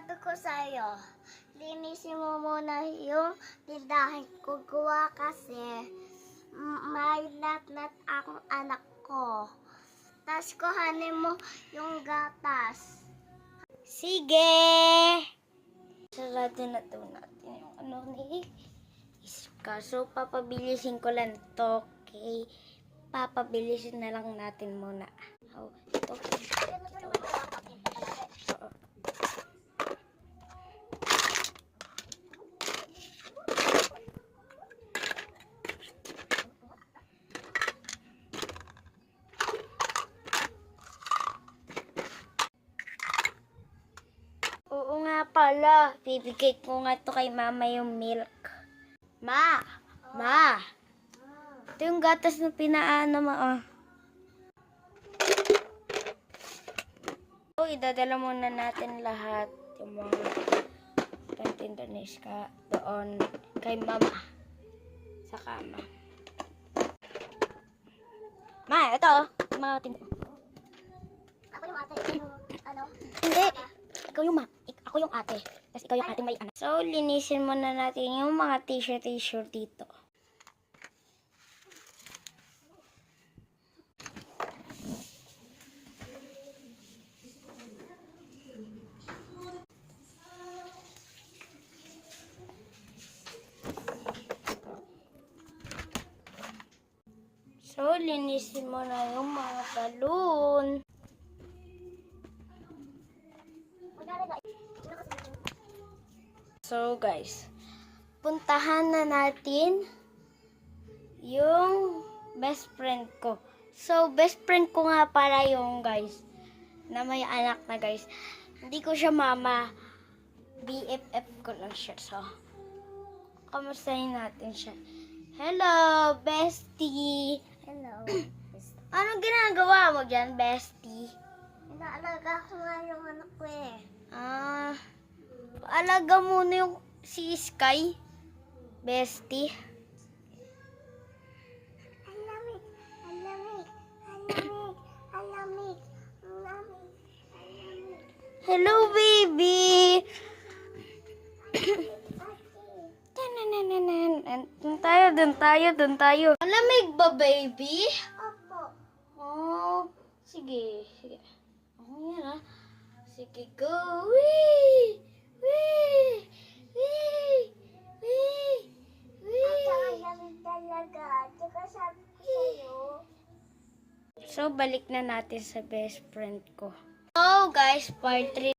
sabi ko sa'yo, linisin mo muna yung tindahan ko gawa kasi may nat akong anak ko. Tapos kuhanin mo yung gatas. Sige! Sarado na to natin yung ano ni Iska. So, papabilisin ko lang to. Okay? Papabilisin na lang natin muna. Oh, ito. Oo nga pala, bibigay ko nga to kay mama yung milk. Ma! Ma! Ito yung gatas na pinaano mo, oh. So, idadala muna natin lahat yung mga pantinda ni Iska doon kay mama sa kama. Ma, ito, mga tinda. Ako yung ate, ano? Hindi, ikaw yung ma. Ako yung ate. Tapos ikaw yung ate may anak. So, linisin muna natin yung mga t-shirt dito. So, linisin mo na yung mga balon. So, guys, puntahan na natin yung best friend ko. So, best friend ko nga pala yung guys, na may anak na guys. Hindi ko siya mama. BFF ko lang siya. So, kamustahin natin siya. Hello, bestie! Hello. Anong ginagawa mo dyan, bestie? Inaalaga ko nga yung anak ko eh. Alaga muna yung si Sky, bestie. Alamig. Hello, baby! Doon tayo. Malamig ba, baby? Opo. Oh, sige. Oh, yan ah. Sige, go. Wee! Malamig talaga. Tsaka sabi ko sa'yo. So, balik na natin sa best friend ko. So, guys, part 3.